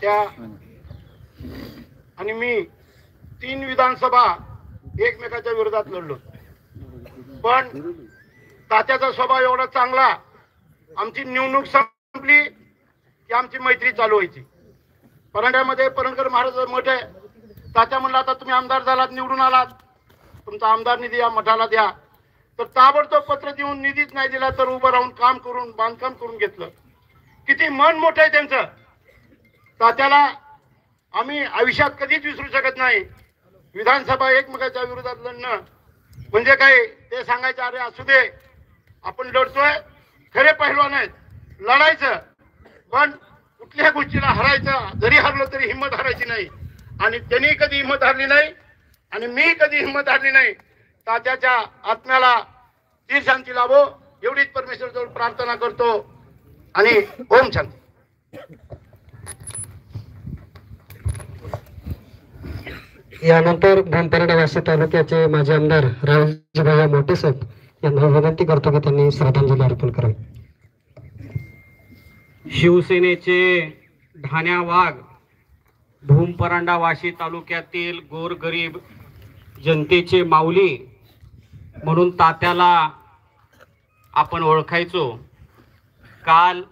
तात्या आणि मी 3 विधानसभा एकमेकाच्या विरोधात लढलो, पण तात्याचा स्वभाव एवढा चांगला, आमची निवडणूक संपली की आमची मैत्री चालू व्हायची. परंड्यामध्ये परंडकर महाराज मठ आहे, तात्या म्हणला आता तुम्ही आमदार झालात, निवडून आलात, तुमचा आमदार निधी या मठाला द्या. तर ताबडतोब पत्र देऊन निधीच नाही दिला तर उभं राहून काम करून बांधकाम करून घेतलं. किती मन मोठं आहे त्यांचं. तात्याला आम्ही आयुष्यात कधीच विसरू शकत नाही. विधानसभा एकमेकाच्या विरोधात लढणं म्हणजे काय ते सांगायचं, अरे असू दे आपण लढतोय, खरे पहिलवान आहेत, लढायचं, पण कुठल्या गोष्टीला हरायचं, जरी हरलो तरी हिंमत हरायची नाही. आणि त्यांनी कधी हिंमत हरली नाही आणि मी कधी हिंमत हरली नाही. तात्याच्या आत्म्याला चिर शांती लाभो एवढीच परमेश्वराजवळ प्रार्थना करतो आणि ओम शांती. यानंतर भूमपरंडावासी तालुक्याचे माजी आमदार रावजीभाई मोठे साहेब यांना विनंती करतो की त्यांनी श्रद्धांजली अर्पण करावी. शिवसेनेचे ढाण्या वाघ, भूमपरांडा वाशी तालुक्यातील गोरगरीब जनतेचे माऊली म्हणून तात्याला आपण ओळखायचो. काल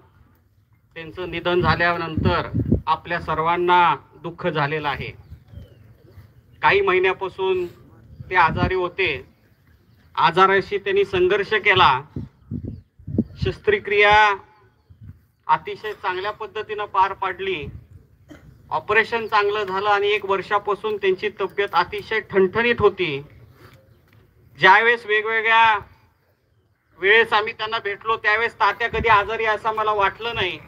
त्यांचं निधन झाल्यानंतर आपल्या सर्वांना दुःख झालेलं आहे. काही महिन्यापासून ते आजारी होते. आजाराशी त्यांनी संघर्ष केला. शस्त्रक्रिया अतिशय चांगल्या पद्धतीनं पार पाडली. ऑपरेशन चांगलं झालं आणि 1 वर्षापासून त्यांची तब्येत अतिशय ठणठणीत होती. ज्यावेळेस वेगवेगळ्या वेळेस आम्ही त्यांना भेटलो त्यावेळेस तात्या कधी आजारी असं मला वाटलं नाही.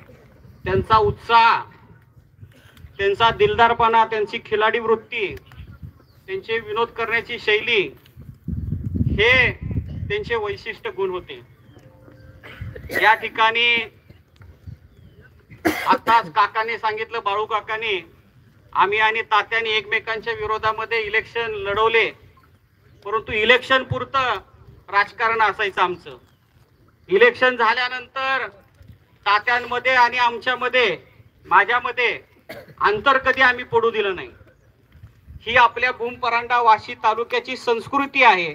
त्यांचा उत्साह, त्यांचा दिलदारपणा, त्यांची खिलाडी वृत्ती, त्यांचे विनोद करण्याची शैली हे त्यांचे वैशिष्ट्य गुण होते. या ठिकाणी आताच काकाने सांगितलं, बाळू काकाने, आम्ही आणि तात्याने एकमेकांच्या विरोधामध्ये इलेक्शन लढवले, परंतु इलेक्शन पुरतं राजकारण असायचं आमचं. इलेक्शन झाल्यानंतर तात्यांमध्ये आणि आमच्यामध्ये, माझ्यामध्ये अंतर कधी आम्ही पडू दिलं नाही. ही आपल्या भूमपरांडा वाशी तालुक्याची संस्कृती आहे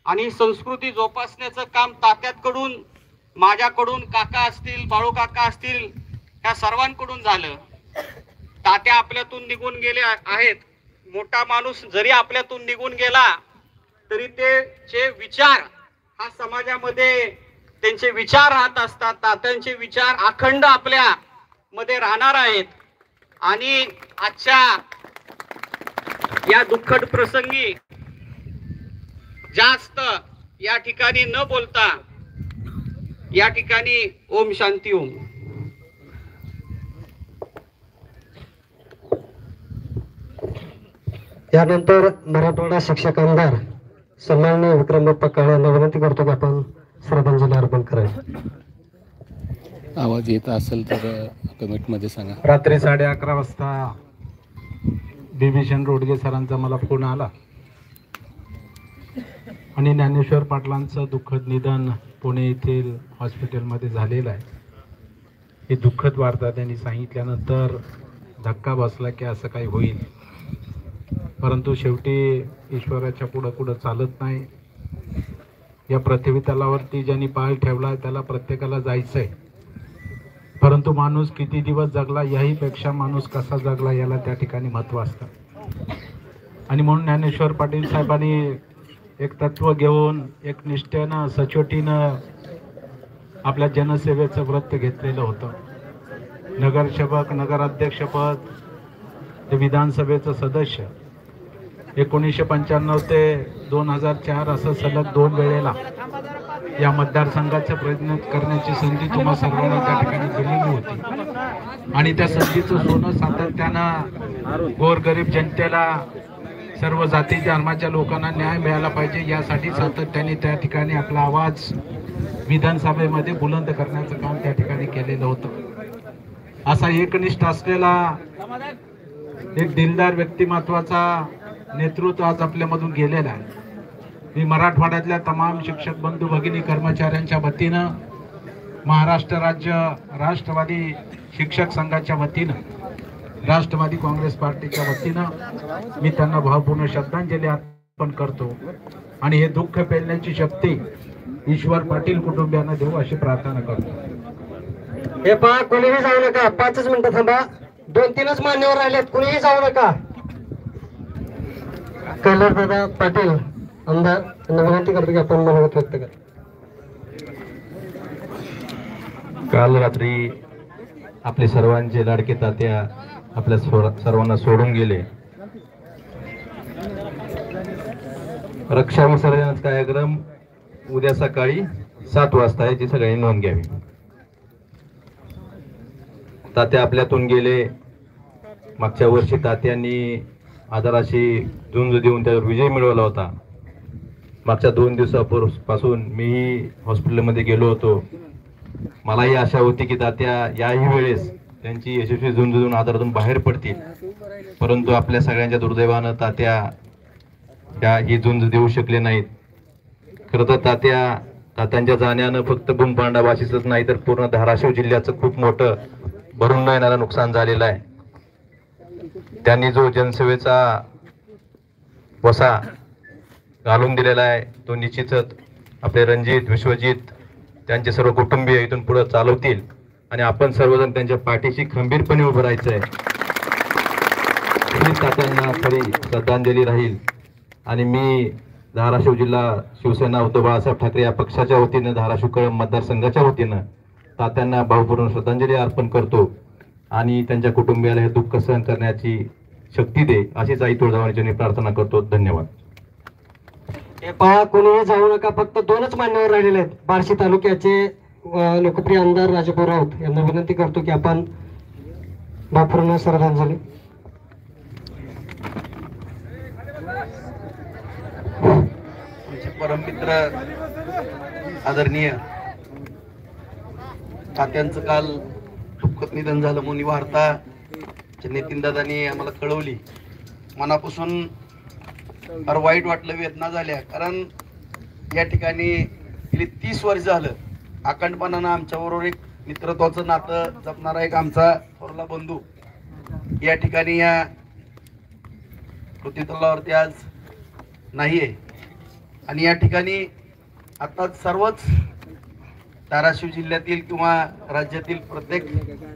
आणि संस्कृती जोपासण्याचं काम तात्याकडून, माझ्याकडून, काका असतील, बाळू काका असतील, ह्या सर्वांकडून झालं. तात्या आपल्यातून निघून गेले आहेत. मोठा माणूस जरी आपल्यातून निघून गेला तरी त्याचे विचार हा समाजामध्ये त्यांचे विचार राहत असतात. तात्यांचे विचार अखंड आपल्या मध्ये राहणार आहेत. आणि आजच्या या दुःखद प्रसंगी जास्त या ठिकाणी न बोलता या ठिकाणी ओम शांती ओम. यानंतर मराठवाडा शिक्षक आमदार सन्माननीय विक्रम बाप्पा काळे यांना विनंती करतो की आपण श्रद्धांजली अर्पण करावी. आवाज येत असेल तर कमेंटमध्ये सांगा. रात्री 11:30 वाजता बिभीषण रोडगे सरांचा मला फोन आला आणि ज्ञानेश्वर पाटलांचं दुःखद निधन पुणे येथील हॉस्पिटलमध्ये झालेलं आहे. ही दुःखद वार्ता त्यांनी सांगितल्यानंतर धक्का बसला की असं काही होईल, परंतु शेवटी ईश्वराच्या पुढं चालत नाही. या पृथ्वी तलावरती ज्यांनी पाय ठेवला त्याला प्रत्येकाला जायचं आहे, परंतु माणूस किती दिवस जगला याहीपेक्षा माणूस कसा जगला याला त्या ठिकाणी महत्त्व असतं. आणि म्हणून ज्ञानेश्वर पाटील साहेबांनी एक तत्व घेऊन, एक निष्ठेनं, सचोटीनं आपल्या जनसेवेचं व्रत घेतलेलं होतं. नगरसेवक, नगराध्यक्षपद, ते विधानसभेचं सदस्य 1995 ते 2004 असं सलग 2 वेळेला या मतदारसंघाचं प्रतिनिधित्व करण्याची संधी तुम्हा सर्वांना त्या ठिकाणी दिलेली होती. आणि त्या संधीचं सोनं सातत्यानं गोरगरीब जनतेला, सर्व जाती धर्माच्या लोकांना न्याय मिळाला पाहिजे यासाठी सातत्याने त्या ठिकाणी आपला आवाज विधानसभेमध्ये बुलंद करण्याचं काम त्या ठिकाणी केलेलं होतं. असा एकनिष्ठ असलेला एक दिलदार व्यक्तिमत्वाचा नेतृत्व आज आपल्यामधून गेलेला आहे. मी मराठवाड्यातल्या तमाम शिक्षक बंधू भगिनी कर्मचाऱ्यांच्या वतीनं, महाराष्ट्र राज्य राष्ट्रवादी शिक्षक संघाच्या वतीनं राष्ट्रवादी काँग्रेस पार्टीच्या वतीनं मी त्यांना भावपूर्ण श्रद्धांजली अर्पण करतो आणि हे दुःख पेलण्याची शक्ती ईश्वर पाटील कुटुंबियांना देऊ अशी प्रार्थना करतो। हे पहा, कोणीही जाऊ नका, 5 मिनिटं थांबा, 2-3च मान्यवर राहिलेत, कोणीही जाऊ नका। कैलास दादा पाटील आमदार यांना विनंती करतो की आपण मनोगत व्यक्त करा। काल रात्री आपले सर्वांचे लाडके तात्या आपल्या सर्वांना सोडून गेले। रक्षा विसर्जनाचा कार्यक्रम उद्या सकाळी 7 वाजता आहे, जी सगळ्यांनी नोंद घ्यावी। तात्या आपल्यातून गेले। मागच्या वर्षी तात्यांनी आजाराशी झुंज देऊन त्यावर विजय मिळवला होता। मागच्या 2 दिवसापासून मीही हॉस्पिटलमध्ये गेलो होतो। मलाही आशा होती की तात्या याही वेळेस त्यांची यशस्वी झुंज देऊन आजारातून बाहेर पडतील, परंतु आपल्या सगळ्यांच्या दुर्दैवानं तात्या ही झुंज देऊ शकले नाहीत। खरं तर तात्यांच्या जाण्यानं फक्त बुमपांडा वाशीचंच नाही तर पूर्ण धाराशिव जिल्ह्याचं खूप मोठं भरून न येणारं नुकसान झालेलं आहे। त्यांनी जो जनसेवेचा वसा घालून दिलेला आहे तो निश्चितच आपले रणजित, विश्वजित, त्यांचे सर्व कुटुंबीय इथून पुढे चालवतील आणि आपण सर्वजण त्यांच्या पाठीशी खंबीरपणे उभं राहायचं आहे। तात्यांना खरी श्रद्धांजली राहील आणि मी धाराशिव जिल्हा शिवसेना उद्धव बाळासाहेब ठाकरे या पक्षाच्या वतीनं, धाराशिव कळंब मतदारसंघाच्या वतीनं तात्यांना भावपूर्ण श्रद्धांजली अर्पण करतो आणि त्यांच्या कुटुंबियाला हे दुःख सहन करण्याची शक्ती दे अशीच आई तुळजाभवानीची प्रार्थना करतो। धन्यवाद। हे पहा, कोणीही जाऊ नका, फक्त 2च मान्यवर राहिलेले आहेत। बार्शी तालुक्याचे लोकप्रिय आमदार राजाभाऊ राऊत यांना विनंती करतो की आपण भावपूर्ण श्रद्धांजली। परममित्र आदरणीय तात्यांचं काल दुःखद निधन झालं म्हणून वार्ता नितीन दादांनी आम्हाला कळवली। मनापासून फार वाईट वाटलं, वेदना झाल्या, कारण या ठिकाणी गेली 30 वर्ष झालं अखंडपणानं आमच्याबरोबर एक मित्रत्वाचं नातं जपणारा एक आमचा थोरला बंधू या ठिकाणी या पृथ्वीतलावरती आज नाहीये। आणि या ठिकाणी आता सर्वच धाराशिव जिल्ह्यातील किंवा राज्यातील प्रत्येक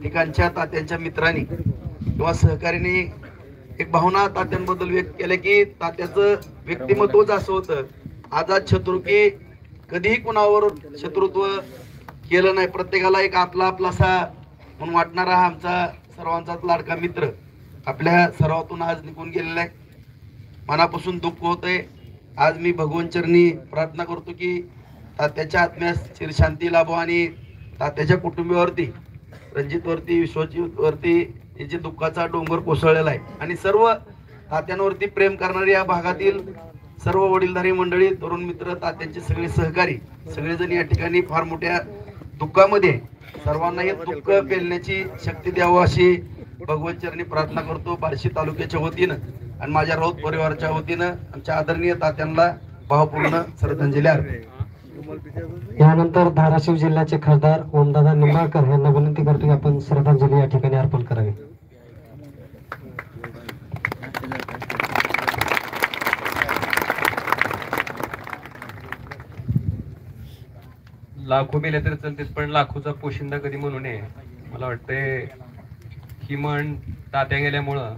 ठिकाणच्या तात्यांच्या मित्रांनी किंवा सहकार्याने एक भावना तात्यांबद्दल व्यक्त केल्या की तात्याचं व्यक्तिमत्वच असं होतं, आझाद शत्रू की कधीही कुणावर शत्रुत्व केलं नाही, प्रत्येकाला एक आपला आपलासा म्हणून वाटणारा हा आमचा सर्वांचाच लाडका मित्र आपल्या सर्वातून आज निघून गेलेला आहे। मनापासून दुःख होतंय। आज मी भगवान चरणी प्रार्थना करतो की तात्याच्या आत्म्यास चिरशांती लाभो आणि तात्याच्या कुटुंबियावरती, रणजितवरती, विश्वजितवरती याची दुःखाचा डोंगर कोसळलेला आहे आणि सर्व तात्यांवरती प्रेम करणारी या भागातील सर्व वडीलधारी मंडळी, तरुण मित्र, तात्यांचे सगळे सहकारी सगळेजण या ठिकाणी फार मोठ्या दुःखामध्ये, सर्वांना हे दुःख पेलण्याची शक्ती द्यावं अशी भगवंत चरणी प्रार्थना करतो बार्शी तालुक्याच्या वतीनं आणि माझ्या राऊत परिवाराच्या वतीनं आमच्या आदरणीय तात्यांना भावपूर्ण श्रद्धांजली अर्पण। यानंतर धाराशिव जिल्ह्याचे खासदार ओमदादा निंबाळकर यांना विनंती करतो की आपण श्रद्धांजली या ठिकाणी अर्पण करावी। लाखो मेले तर चालतील पण लाखोचा पोशिंदा कधी म्हणू नये। मला वाटतंय ही म्हण तात्या गेल्यामुळं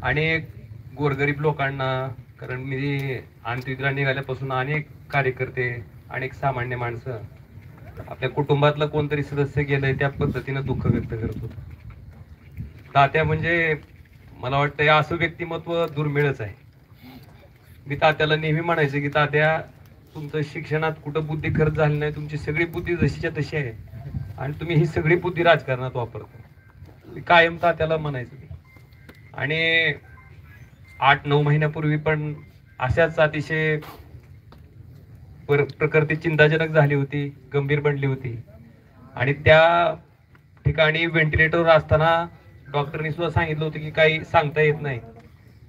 अनेक गोरगरीब लोकांना, कारण मी अंत्यविधीला निघाल्यापासून अनेक कार्यकर्ते, अनेक सामान्य माणसं आपल्या कुटुंबातलं कोणतरी सदस्य गेलंय त्या पद्धतीनं दुःख व्यक्त करत होतं। तात्या म्हणजे मला वाटतं असं व्यक्तिमत्व दुर्मिळच आहे। मी तात्याला नेहमी म्हणायचं की तात्या, तुमचं शिक्षणात कुठं बुद्धी खर्च झाली नाही, तुमची सगळी बुद्धी जशीच्या तशी आहे आणि तुम्ही ही सगळी बुद्धी राजकारणात वापरता, कायम तात्याला म्हणायचं। आणि 8-9 महिन्यापूर्वी पण अशाच अतिशय प्रकृती चिंताजनक झाली होती, गंभीर बनली होती आणि त्या ठिकाणी व्हेंटिलेटरवर असताना डॉक्टरनी सुद्धा सांगितलं होतं की काही सांगता येत नाही।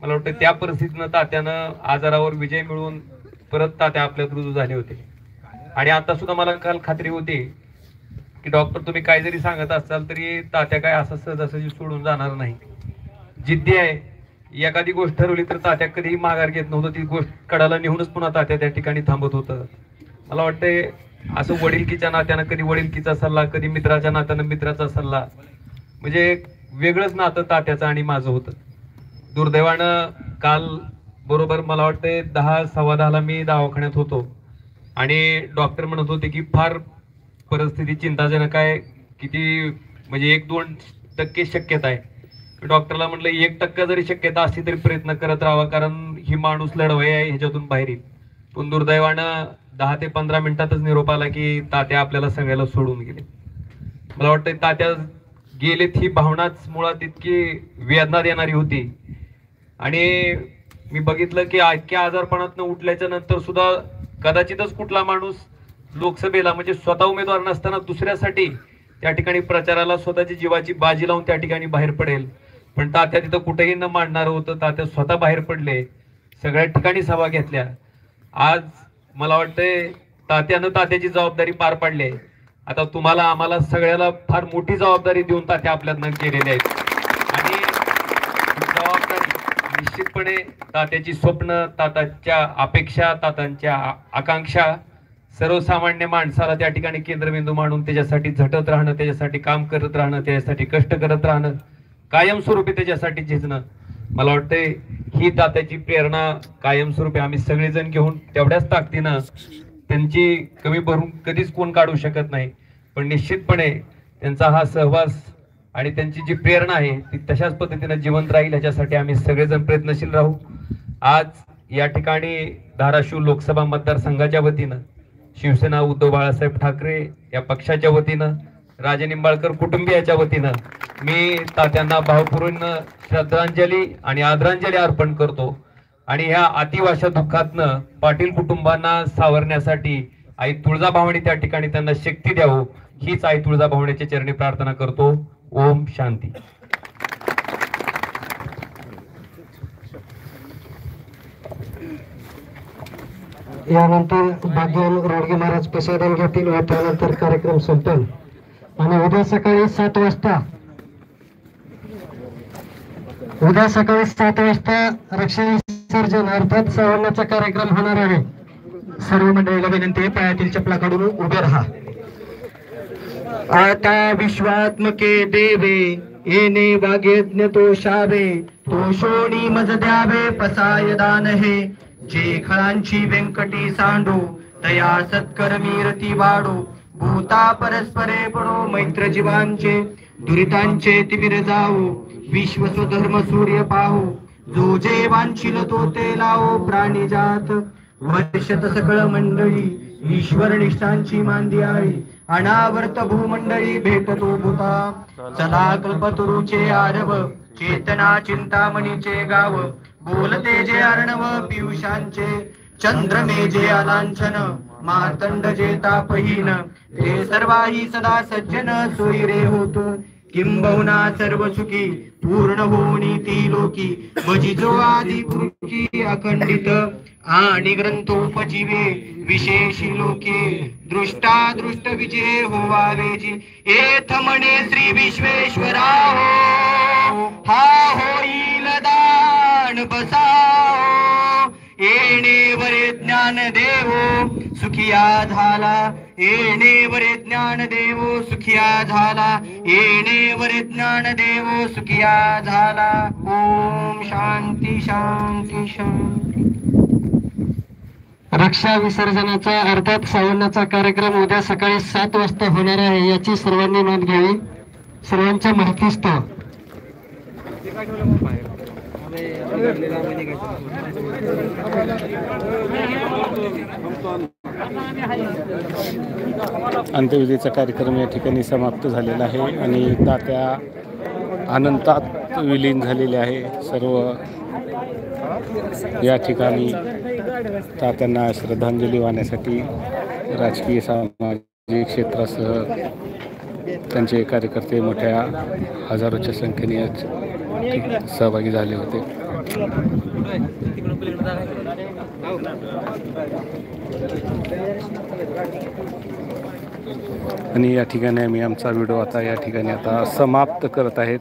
मला वाटतं त्या परिस्थितीनं तात्यानं आजारावर विजय मिळवून परत तात्या आपल्यात रुजू झाले होते। आणि आता सुद्धा मला काल खात्री होती की डॉक्टर तुम्ही काय जरी सांगत असाल तरी तात्या काय असं सहजासहजी सोडून जाणार नाही. जिद्दी आहे. एखादी गोष्ट ठरवली तर तात्या कधीही माघार घेत नव्हतं. ती गोष्ट कडाला नेऊनच पुन्हा तात्या त्या ठिकाणी थांबत होतं. मला वाटतंय असं वडीलकीच्या नात्यानं कधी वडीलकीचा सल्ला, कधी मित्राच्या नात्यानं मित्राचा सल्ला, म्हणजे वेगळंच नातं तात्याचं आणि माझं होतं. दुर्दैवानं काल बरोबर मला वाटतंय 10:15 मी दवाखान्यात होतो आणि डॉक्टर म्हणत होते की फार परिस्थिती चिंताजनक आहे, किती म्हणजे 1-2% शक्यता आहे. डॉक्टरला म्हटलं 1% जरी शक्यता असली तरी प्रयत्न करत राहावा, कारण ही माणूस लढवय आहे, ह्याच्यातून बाहेर येईल. पण दुर्दैवानं 10 ते 15 मिनिटातच निरोप आला की तात्या आपल्याला सगळ्याला सोडून गेले. मला वाटतं तात्या गेलेत ही भावनाच मुळात इतकी वेदना देणारी होती. आणि मी बघितलं की इतक्या आजारपणातनं उठल्याच्या नंतर सुद्धा कदाचितच कुठला माणूस लोकसभेला म्हणजे स्वतः उमेदवार नसताना दुसऱ्यासाठी त्या ठिकाणी प्रचाराला स्वतःची जीवाची बाजी लावून त्या ठिकाणी बाहेर पडेल. पण तात्या तिथं कुठेही न मांडणार होतं. तात्या स्वतः बाहेर पडले, सगळ्या ठिकाणी सभा घेतल्या. आज मला वाटतंय तात्यानं तात्याची जबाबदारी पार पाडली. आता तुम्हाला आम्हाला सगळ्याला फार मोठी जबाबदारी देऊन तात्या आपल्यातनं गेलेले आहेत. आणि जबाबदारी निश्चितपणे तात्याची स्वप्न, तात्याच्या अपेक्षा, तात्यांच्या आकांक्षा सर्वसामान्य माणसाला त्या ठिकाणी केंद्रबिंदू मांडून त्याच्यासाठी झटत राहणं, त्याच्यासाठी काम करत राहणं, त्याच्यासाठी कष्ट करत राहणं, कायमस्वरूपी त्याच्यासाठी झिजणं, मला वाटतंय ही तात्याची प्रेरणा कायमस्वरूपी आम्ही सगळेजण घेऊन तेवढ्याच ताकदीनं, त्यांची कमी भरून कधीच कोण काढू शकत नाही. पण निश्चितपणे त्यांचा हा सहवास आणि त्यांची जी प्रेरणा आहे ती तशाच पद्धतीनं जिवंत राहील, ह्याच्यासाठी आम्ही सगळेजण प्रयत्नशील राहू. आज या ठिकाणी धाराशिव लोकसभा मतदारसंघाच्या वतीनं, शिवसेना उद्धव बाळासाहेब ठाकरे या पक्षाच्या वतीनं, राजे निंबाळकर कुटुंबियाच्या वतीनं मी तात्यांना भावपूर्ण श्रद्धांजली आणि आदरांजली अर्पण करतो. आणि ह्या अतिवाशा दुःखातनं पाटील कुटुंबांना सावरण्यासाठी आई तुळजाभवानी त्या ठिकाणी त्यांना शक्ती द्यावं, हीच आई तुळजाभवानीच्या चरणी प्रार्थना करतो. ओम शांती. यानंतर भाग्यवान रोडगे महाराज प्रसादन घेतील व त्यानंतर कार्यक्रम संपेल. आणि उद्या सकाळी 7 वाजता रक्षा विसर्जन अर्थात सवरणाचा कार्यक्रम होणार आहे. सर्व मंडळीला विनंती आहे, पायातील चपला काढून उभे राहा. आता विश्वात्मके देवे येणे वागेज्ञ तो शावे, तो शोणी मज द्यावे पसाय दान हे, जे खळांची व्यंकटी सांडो तया सत्कर मीरती वाढो, भूता परस्परे पडो मैत्र जीवांचे, दुरितांचे तिमिर जावो, विश्व स्वधर्म सूर्य पाहो, जो जे वांछिल तो ते लावो, प्राणी जात वर्षत सकळ मंडळी, ईश्वर निष्ठांची मांदी आळी, अनावर्त भूमंडळी भेटतो भूता, चला कल्पतरुचे आरव, चेतना चिंतामणीचे गाव, बोलते जे अर्णव पियुषांचे, चंद्रमे जे अलांछन, मार्तंड जे तापहीन, ते सर्वाही सदा सज्जन सोयरे होत, किंबहुना सर्व सुखी पूर्ण होणी ती लोकी, मजी जो आदि पुरुषी अखंडित, आणि ग्रंथोपजीवे विशेषी लोके, दृष्टा दृष्ट विजय होवावे जी, एथ म्हणे श्री विश्वेश्वरा हो, हा होईल दान बसाओ, येणे वरे ज्ञान देवो सुखिया झाला, येणे वरे ज्ञान देवो सुखिया झाला, येणे वरे ज्ञान देवो सुखिया झाला. ओम शांती शांती शांती. रक्षा विसर्जनाचा अर्थात सावरणाचा कार्यक्रम उद्या सकाळी 7 वाजता होणार आहे, याची सर्वांनी नोंद घ्यावी. सर्वांच्या माहितीस्तव अंत्यविधीचा कार्यक्रम या ठिकाणी समाप्त झालेला आहे आणि तात्या अनंतात विलीन झालेले आहे. सर्व या ठिकाणी तात्यांना श्रद्धांजली वाहण्यासाठी राजकीय सामाजिक क्षेत्रासह त्यांचे कार्यकर्ते मोठ्या हजारोच्या संख्येने सहभागी झाले होते. आणि या ठिकाणी आम्ही आमचा व्हिडिओ आता या ठिकाणी आता समाप्त करत आहेत.